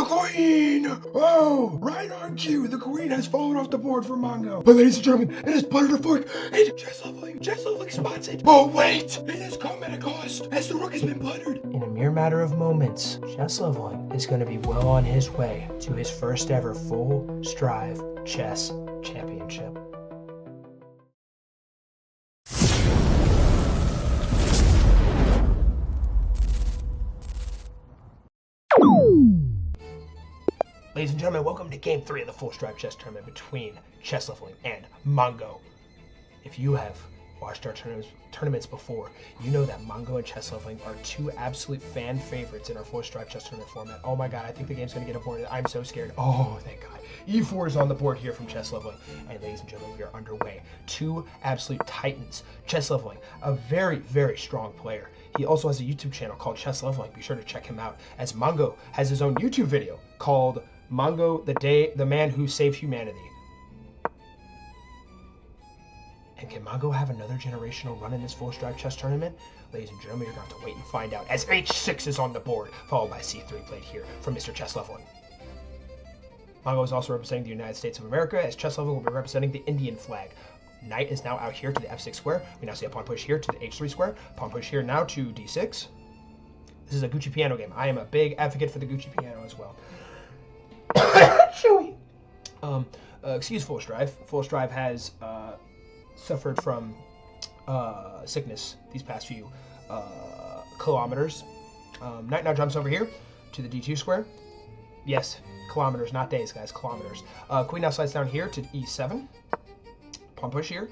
queen! Oh, right on cue, the queen has fallen off the board for Mongo. But ladies and gentlemen, it is butter to fork, and chess leveling spots it. Oh wait, it has come at a cost, as the rook has been blundered. In a mere matter of moments, chess leveling is going to be well on his way to his first ever full Strive Chess Championship. Ladies and gentlemen, welcome to Game 3 of the Full Strive Chess Tournament between Chess Leveling and Mongo. If you have watched our tournaments before, you know that Mongo and Chess Leveling are two absolute fan favorites in our Full Strive Chess Tournament format. Oh my god, I think the game's going to get aborted. I'm so scared. Oh, thank god. E4 is on the board here from Chess Leveling. And ladies and gentlemen, we are underway. Two absolute titans. Chess Leveling, a very, very strong player. He also has a YouTube channel called Chess Leveling. Be sure to check him out. As Mongo has his own YouTube video called Mongo, the man who saved humanity. And can Mongo have another generational run in this Full Strive Chess Tournament? Ladies and gentlemen, you're going to have to wait and find out as H6 is on the board, followed by C3 played here from Mr. Chess Leveling. Mongo is also representing the United States of America, as Chess Leveling will be representing the Indian flag. Knight is now out here to the F6 square. We now see a pawn push here to the H3 square. Pawn push here now to D6. This is a Gucci piano game. I am a big advocate for the Gucci piano as well. Chewy. Excuse Full Strive. Full Strive has suffered from sickness these past few kilometers. Knight now jumps over here to the D2 square. Yes, kilometers, not days, guys. Kilometers. Queen now slides down here to E7. Pawn push here.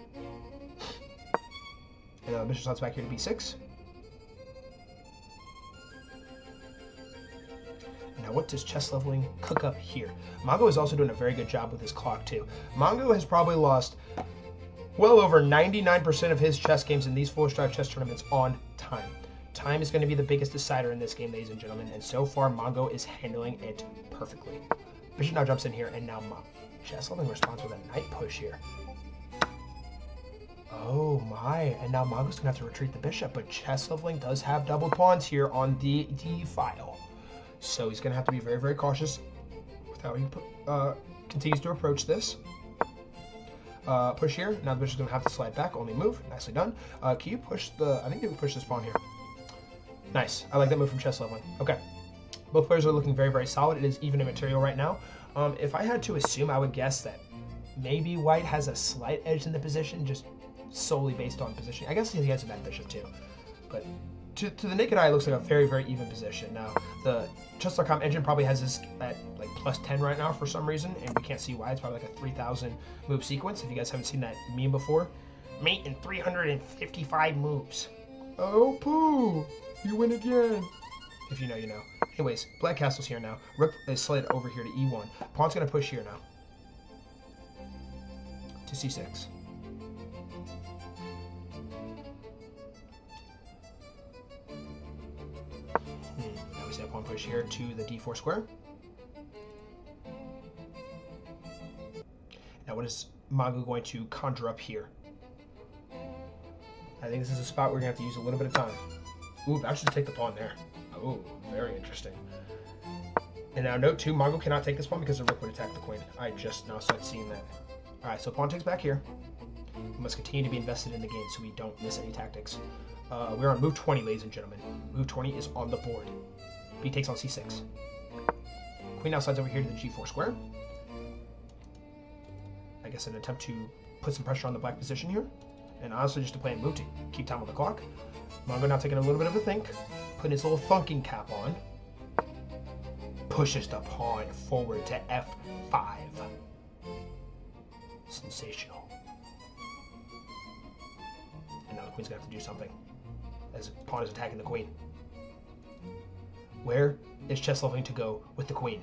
And bishop slides back here to B6. Now, what does Chess Leveling cook up here? Mongo is also doing a very good job with his clock, too. Mongo has probably lost well over 99% of his chess games in these Full Strive Chess Tournaments on time. Time is going to be the biggest decider in this game, ladies and gentlemen, and so far, Mongo is handling it perfectly. Bishop now jumps in here, and now Chess Leveling responds with a knight push here. Oh my, and now Mongo's going to have to retreat the bishop, but Chess Leveling does have double pawns here on the D file. So he's going to have to be very, very cautious with how he continues to approach this. Push here. Now the bishop's going to have to slide back. Only move. Nicely done. Can you push the... I think you can push this pawn here. Nice. I like that move from Chess Leveling. Okay. Both players are looking very, very solid. It is even in material right now. If I had to assume, I would guess that maybe White has a slight edge in the position, just solely based on positioning. I guess he has a bad bishop too. But to the naked eye, it looks like a very, very even position. Now, the Chess.com engine probably has this at like plus 10 right now for some reason, and we can't see why. It's probably like a 3,000 move sequence. If you guys haven't seen that meme before, mate in 355 moves. Oh, poo! You win again. If you know, you know. Anyways, black castle's here now. Rook is slid over here to E1. Pawn's gonna push here now to C6. Now we see a pawn push here to the D4 square. Now what is Mongo going to conjure up here? I think this is a spot we're going to have to use a little bit of time. Ooh, I should take the pawn there. Oh, very interesting. And now note too, Mongo cannot take this pawn because the rook would attack the queen. I just now started seeing that. Alright, so pawn takes back here. We must continue to be invested in the game so we don't miss any tactics. We're on move 20, ladies and gentlemen. Move 20 is on the board. B takes on C6. Queen now slides over here to the G4 square. I guess an attempt to put some pressure on the black position here. And honestly, just to play a move to keep time on the clock. Mongo now taking a little bit of a think. Putting his little thunking cap on. Pushes the pawn forward to F5. Sensational. And now the queen's going to have to do something, as the pawn is attacking the queen. Where is Chess Leveling to go with the queen?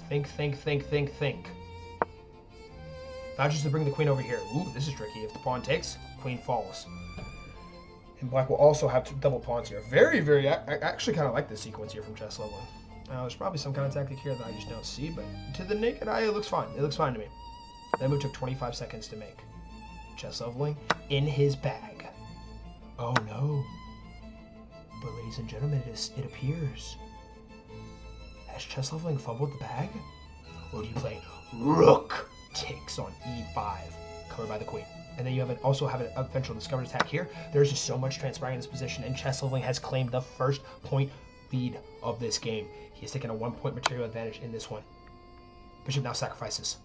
Think, think, think, think, think. Not just to bring the queen over here. Ooh, this is tricky. If the pawn takes, queen falls. And black will also have two double pawns here. Very, very... I actually kind of like this sequence here from Chess Leveling. There's probably some kind of tactic here that I just don't see, but to the naked eye, it looks fine. It looks fine to me. That move took 25 seconds to make. Chess Leveling in his bag. Oh no. But ladies and gentlemen, it appears. Has chess leveling fumbled the bag? Or do you play rook takes on e5, covered by the queen? And then you also have an eventual discovered attack here. There's just so much transpiring in this position, and chess leveling has claimed the first point lead of this game. He has taken a 1-point material advantage in this one. Bishop now sacrifices.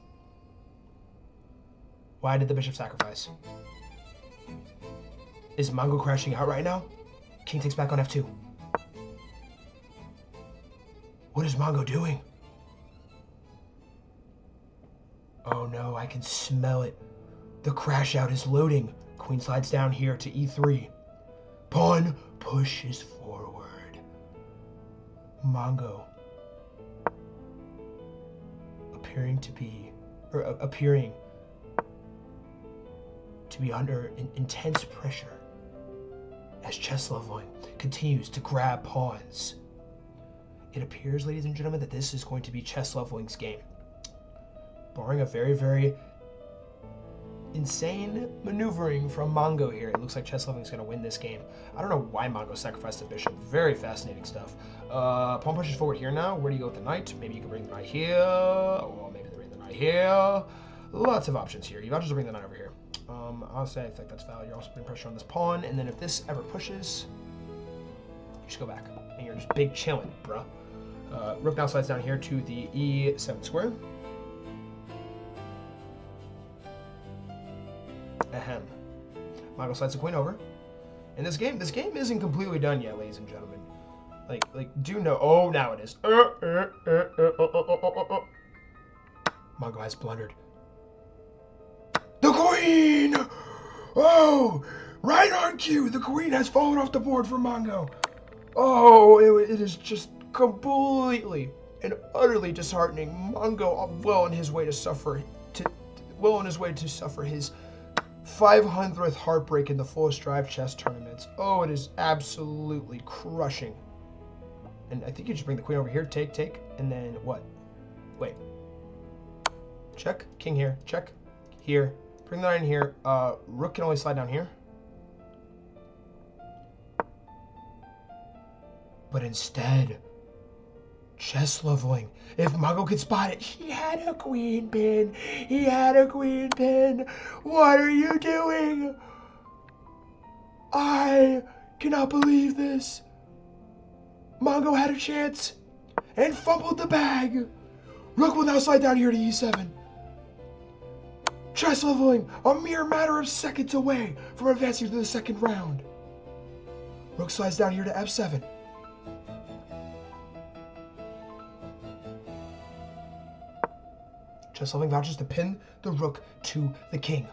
Why did the bishop sacrifice? Is Mongo crashing out right now? King takes back on f2. What is Mongo doing? Oh no, I can smell it. The crash out is loading. Queen slides down here to e3. Pawn pushes forward. Mongo appearing to be under intense pressure as chess leveling continues to grab pawns. It appears, ladies and gentlemen, that this is going to be chess leveling's game. Barring a very, very insane maneuvering from Mongo here, it looks like chess leveling is going to win this game. I don't know why Mongo sacrificed the bishop. Very fascinating stuff. Pawn pushes forward here now. Where do you go with the knight? Maybe you can bring the knight here, or maybe bring the knight here. Lots of options here. You've options to bring the knight over here. I'll say I think that's valid. You're also putting pressure on this pawn, and then if this ever pushes, you just go back, and you're just big chilling, bruh. Rook now slides down here to the e7 square. Ahem. Mongo slides the queen over. And this game isn't completely done yet, ladies and gentlemen. Like, do know? Oh, now it is. Mongo has blundered. The queen! Oh, right on cue. The queen has fallen off the board for Mongo. Oh, it is just completely and utterly disheartening. Mongo well on his way to suffer his 500th heartbreak in the full Strive chess tournaments. Oh, it is absolutely crushing. And I think you should bring the queen over here. Take, and then what? Wait. Check. King here. Check. Here. Bring that in here. Rook can only slide down here. But instead, chess leveling. If Mongo could spot it, he had a queen pin. He had a queen pin. What are you doing? I cannot believe this. Mongo had a chance and fumbled the bag. Rook will now slide down here to e7. Chess leveling, a mere matter of seconds away from advancing to the second round. Rook slides down here to f7. Chess leveling vouches to pin the rook to the king.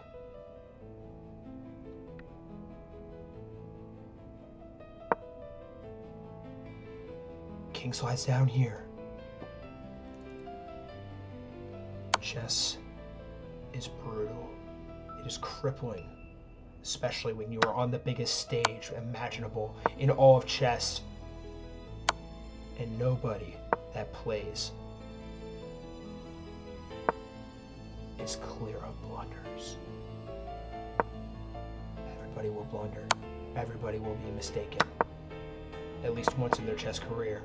King slides down here. Chess is brutal. It is crippling, especially when you are on the biggest stage imaginable in all of chess, and nobody that plays is clear of blunders. Everybody will blunder. Everybody will be mistaken, at least once in their chess career.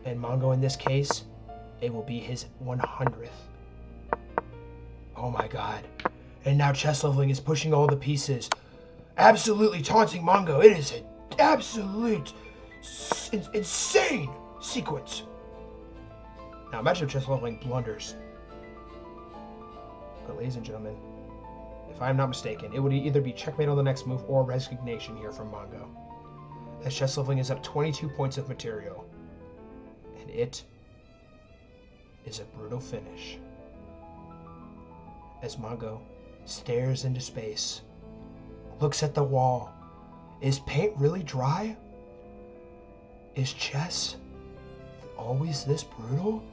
And Mongo, in this case, it will be his 100th. Oh my god. And now chess leveling is pushing all the pieces, absolutely taunting Mongo. It is an absolute insane sequence. Now imagine if chess leveling blunders. But ladies and gentlemen, if I'm not mistaken, it would either be checkmate on the next move or resignation here from Mongo, as chess leveling is up 22 points of material. And it is a brutal finish. As Mongo stares into space, looks at the wall. Is paint really dry? Is chess always this brutal?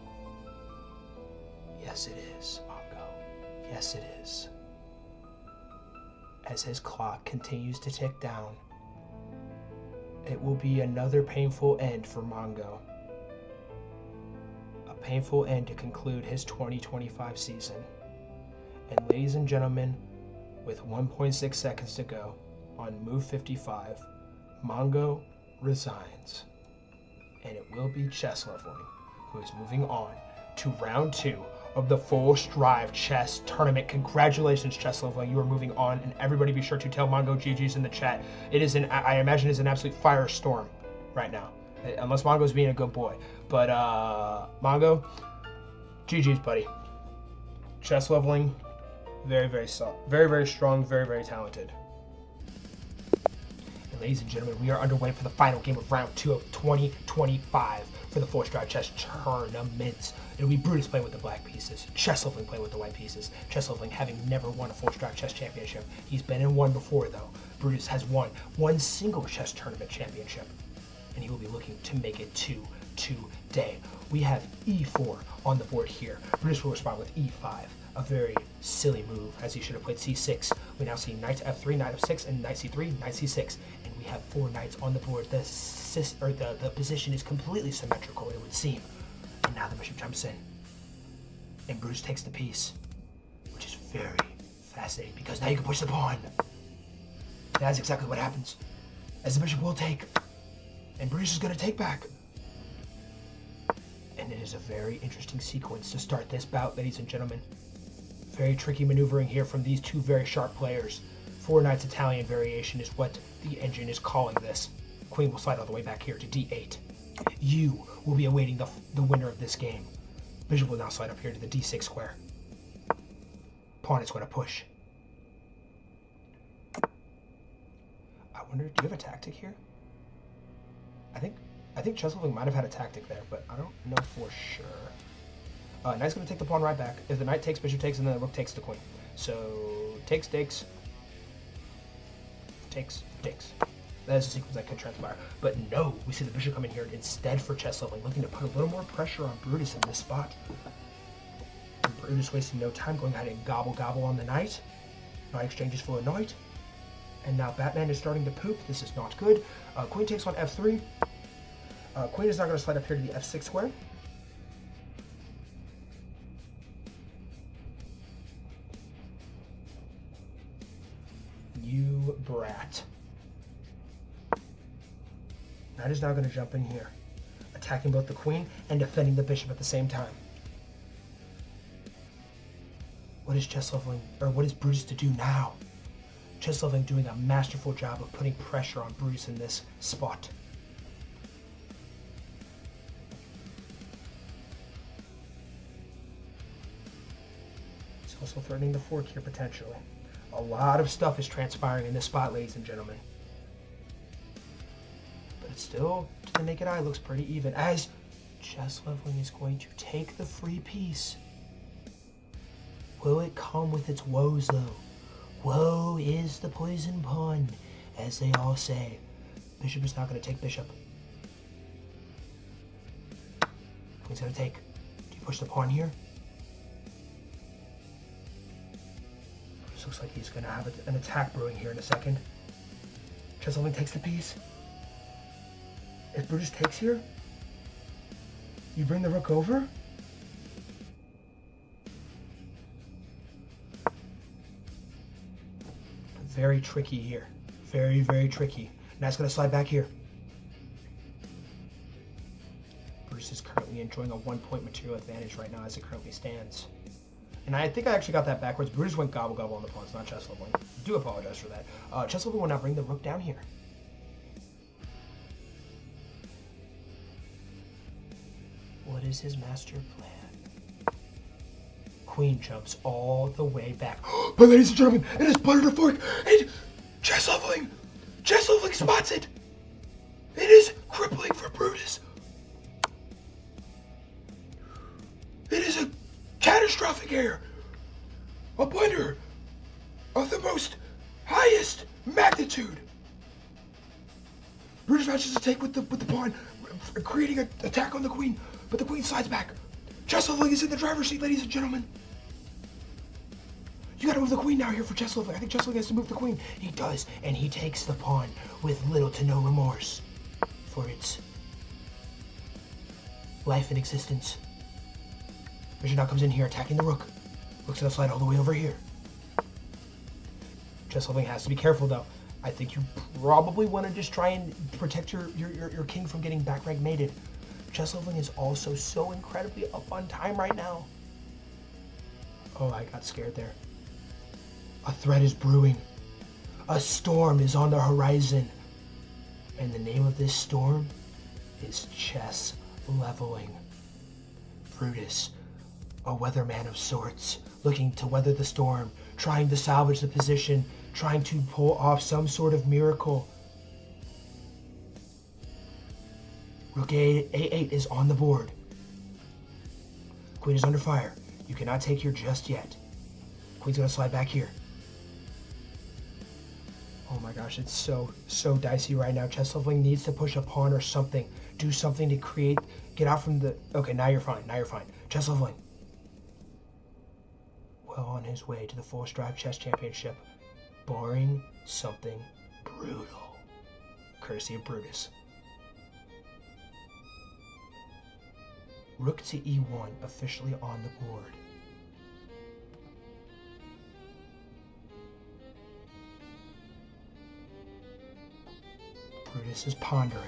Yes, it is, Mongo. Yes, it is. As his clock continues to tick down, it will be another painful end for Mongo. A painful end to conclude his 2025 season. And ladies and gentlemen, With 1.6 seconds to go on move 55, Mongo resigns. And it will be Chess Leveling who is moving on to round 2 of the full Strive Chess Tournament. Congratulations, Chess Leveling. You are moving on, and everybody be sure to tell Mongo GG's in the chat. It is I imagine it's an absolute firestorm right now, unless Mongo's being a good boy. But Mongo, GG's, buddy. Chess Leveling, very, very soft, very, very strong, very, very talented. And ladies and gentlemen, we are underway for the final game of round 2 of 2025 for the full Strive Chess Tournament. It'll be Brutus playing with the black pieces, Chess Leveling playing with the white pieces. Chess Leveling having never won a full Strive Chess Championship. He's been in one before, though. Brutus has won one single chess tournament championship, and he will be looking to make it 2 today. We have e4 on the board here. Brutus will respond with e5, a very silly move, as he should have played c6. We now see knight to f3, knight f6, and knight c3, knight c6, and we have 4 knights on the board. The position is completely symmetrical, it would seem. And now the bishop jumps in, and Brutus takes the piece, which is very fascinating because now you can push the pawn. And that's exactly what happens, as the bishop will take, and Brutus is going to take back. And it is a very interesting sequence to start this bout, ladies and gentlemen. Very tricky maneuvering here from these two very sharp players. 4 knights Italian variation is what the engine is calling this. Queen will slide all the way back here to d8. You will be awaiting the winner of this game. Bishop will now slide up here to the d6 square. Pawn is going to push. I wonder, do you have a tactic here? I think Chess Leveling might have had a tactic there, but I don't know for sure. Knight's going to take the pawn right back. If the knight takes, bishop takes, and then the rook takes the queen. So, takes, takes, takes, takes. That is a sequence that could transpire. But no, we see the bishop come in here instead for Chess Leveling, looking to put a little more pressure on Brutus in this spot. And Brutus wasting no time, going ahead and gobble on the knight. Knight exchanges for a knight. And now Batman is starting to poop. This is not good. Queen takes on f3. Queen is now going to slide up here to the f6 square. You brat. Knight is now going to jump in here, attacking both the queen and defending the bishop at the same time. What is Chess Leveling, or what is Brutus to do now? Chess Leveling doing a masterful job of putting pressure on Brutus in this spot. He's also threatening the fork here potentially. A lot of stuff is transpiring in this spot, ladies and gentlemen. But it still, to the naked eye, looks pretty even, as Chess Leveling is going to take the free piece. Will it come with its woes, though? Woe is the poison pawn, as they all say. Bishop is not going to take bishop. Queen's going to take. Do you push the pawn here? This looks like he's going to have an attack brewing here in a second. Chess Leveling takes the piece. If Brutus takes here, you bring the rook over. Very tricky here. Very, very tricky. Now it's going to slide back here. Brutus is currently enjoying a 1-point material advantage right now as it currently stands. And I think I actually got that backwards. Brutus went gobble on the pawns, not Chess Leveling. I do apologize for that. Chess Leveling will now bring the rook down here. What is his master plan? Queen jumps all the way back. But ladies and gentlemen, it is butter to fork, and Chess Leveling spots it. It is crippling for Brutus. It is a catastrophic error. A blunder of the most highest magnitude. Brutus manages to take with the pawn, creating an attack on the queen, but the queen slides back. Chess Leveling is in the driver's seat, ladies and gentlemen. You gotta move the queen now here for Chess Leveling. I think Chess Leveling has to move the queen. He does, and he takes the pawn with little to no remorse for its life and existence. Bishop now comes in here attacking the rook. Rook's gonna slide all the way over here. Chess leveling has to be careful though. I think you probably want to just try and protect your king from getting back rank mated. Chess leveling is also so incredibly up on time right now. Oh, I got scared there. A threat is brewing. A storm is on the horizon. And the name of this storm is chess leveling. Brutus, a weatherman of sorts, looking to weather the storm, trying to salvage the position, trying to pull off some sort of miracle. Rook A8 is on the board. Queen is under fire. You cannot take here just yet. Queen's gonna slide back here. Oh my gosh, it's so dicey right now. Chess leveling needs to push a pawn or something. Do something to get out from the... Okay, now you're fine, Chess leveling. Well on his way to the full Strive Chess Championship, barring something brutal. Courtesy of Brutus. Rook to E1, officially on the board. Brutus is pondering.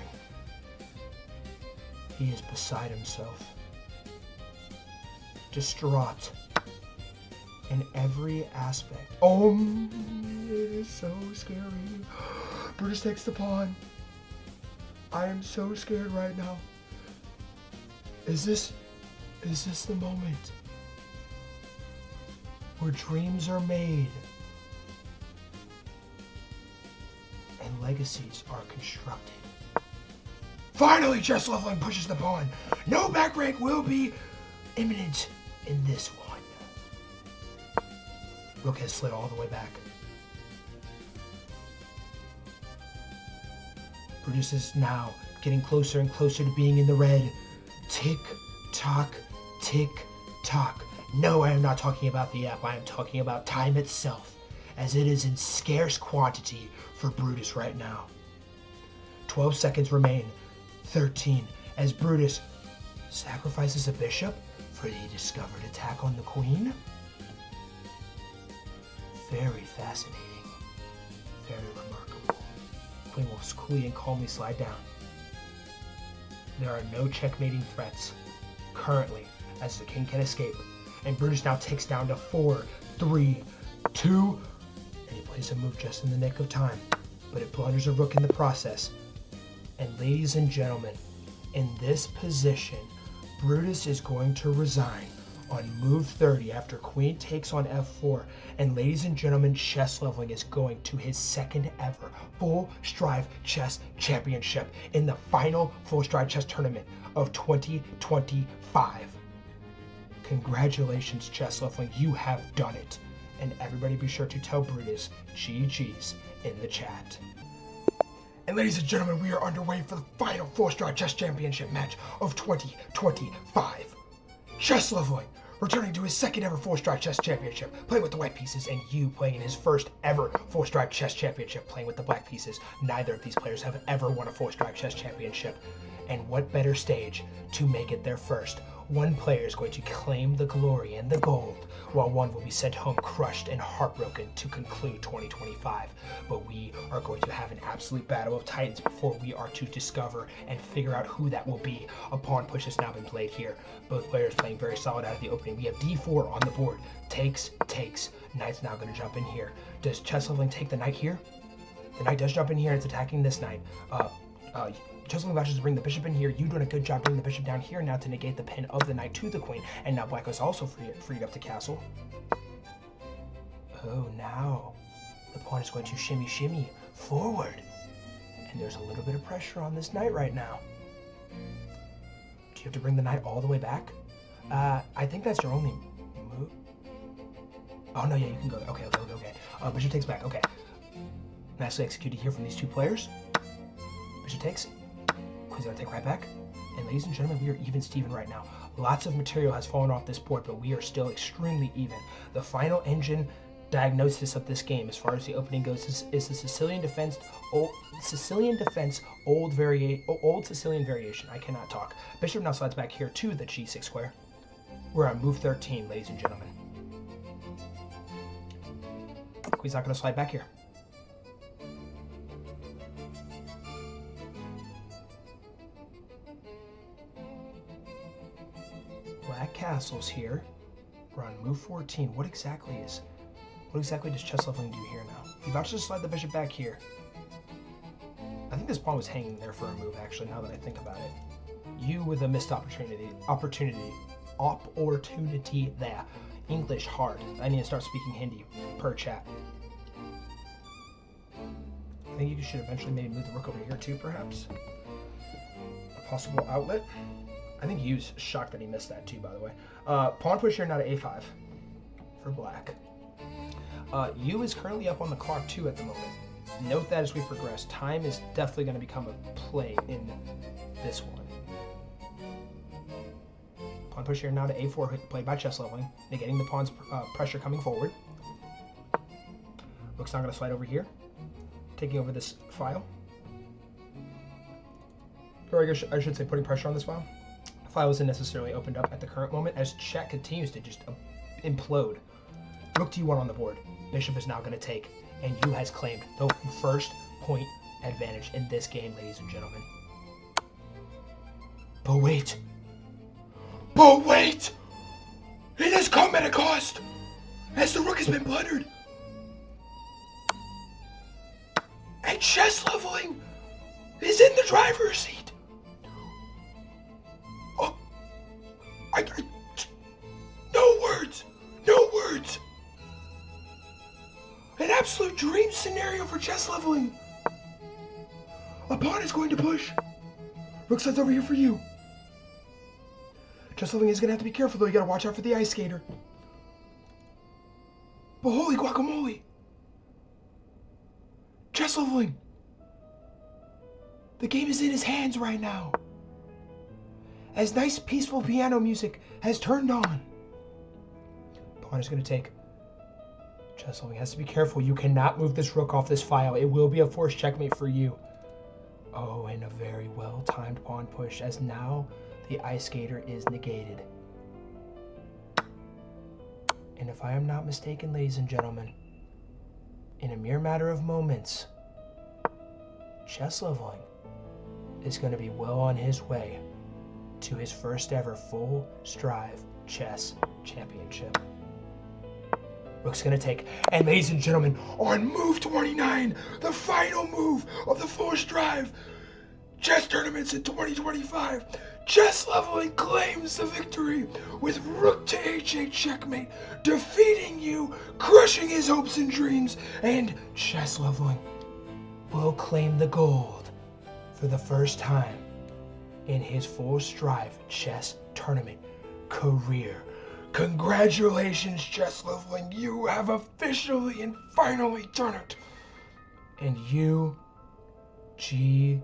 He is beside himself. Distraught in every aspect. Oh, it is so scary. Brutus takes the pawn. I am so scared right now. Is this the moment where dreams are made and legacies are constructed? Finally, chess leveling pushes the pawn. No back rank will be imminent in this one. Rook has slid all the way back. Brutus is now getting closer and closer to being in the red. Tick, tock, tick, tock. No, I am not talking about the app. I am talking about time itself, as it is in scarce quantity for Brutus right now. 12 seconds remain. 13, as Brutus sacrifices a bishop for the discovered attack on the queen. Very fascinating. Very remarkable. Queen will coolly and calmly slide down. There are no checkmating threats currently, as the king can escape. And Brutus now takes down to 4, 3, 2, and he plays a move just in the nick of time. But it blunders a rook in the process. And ladies and gentlemen, in this position, Brutus is going to resign on move 30 after queen takes on f4. And ladies and gentlemen, chess leveling is going to his second ever full Strive Chess Championship in the final full Strive Chess tournament of 2025. Congratulations, chess leveling, you have done it. And everybody be sure to tell Brutus GG's in the chat. And ladies and gentlemen, we are underway for the final full Strive Chess Championship match of 2025. Chess leveling, returning to his second ever full Strive Chess Championship, playing with the white pieces, and you playing in his first ever full Strive Chess Championship, playing with the black pieces. Neither of these players have ever won a full Strive Chess Championship. And what better stage to make it their first? One player is going to claim the glory and the gold, while one will be sent home crushed and heartbroken to conclude 2025. But we are going to have an absolute battle of titans before we are to discover and figure out who that will be. A pawn push has now been played here. Both players playing very solid out of the opening. We have d4 on the board. Takes. Knight's now going to jump in here. Does chess leveling take the knight here? The knight does jump in here and it's attacking this knight. Chess leveling vouches to bring the bishop in here. You doing a good job bringing the bishop down here now to negate the pin of the knight to the queen. And now black is also freed up the castle. Oh, now the pawn is going to shimmy forward. And there's a little bit of pressure on this knight right now. Do you have to bring the knight all the way back? I think that's your only move. Oh, no, yeah, you can go. Okay. Bishop takes back. Okay. Nicely executed here from these two players. Bishop takes. Queen's gonna take right back. And ladies and gentlemen, we are even Steven right now. Lots of material has fallen off this board, but we are still extremely even. The final engine diagnosis of this game, as far as the opening goes, is the Sicilian defense, old Sicilian variation. I cannot talk. Bishop now slides back here to the g6 square. We're on move 13, ladies and gentlemen. Queen's not gonna slide back here. black castles here. We're on move 14. What exactly does chess leveling do here now? You're about to just slide the bishop back here. I think this pawn was hanging there for a move, actually, now that I think about it. You with a missed opportunity there. English hard. I need to start speaking Hindi per chat. I think you should eventually maybe move the rook over here too, perhaps. A possible outlet. I think Yu's shocked that he missed that too, by the way. Pawn push here now to a5 for black. Yu is currently up on the clock too at the moment. Note that as we progress, time is definitely going to become a play in this one. Pawn push here now to a4, played by chess leveling, negating the pawn's pressure coming forward. Rook's not going to slide over here, taking over this file. Or I guess I should say putting pressure on this file. The file isn't necessarily opened up at the current moment as check continues to just implode. Rook d1 on the board. Bishop is now going to take, and Yu has claimed the first point advantage in this game, ladies and gentlemen. But wait! It has come at a cost! As the rook has been blundered! And chess leveling is in the driver's seat! Oh, no words! An absolute dream scenario for chess leveling! A pawn is going to push. Rook slides over here for you. Chess leveling is going to have to be careful though, you got to watch out for the ice skater. But holy guacamole! Chess leveling! The game is in his hands right now. As nice peaceful piano music has turned on. Pawn is going to take. Chess leveling has to be careful. You cannot move this rook off this file. It will be a forced checkmate for you. Oh, and a very well-timed pawn push as now the ice skater is negated. And if I am not mistaken, ladies and gentlemen, in a mere matter of moments, chess leveling is going to be well on his way to his first ever full Strive Chess Championship. Rook's going to take, and ladies and gentlemen, on move 29, the final move of the full Strive Chess Tournaments in 2025, chess leveling claims the victory with rook to h8 checkmate, defeating you, crushing his hopes and dreams, and chess leveling will claim the gold for the first time in his full Strive Chess Tournament career. Congratulations, chess leveling, you have officially and finally done it. And you, GG's.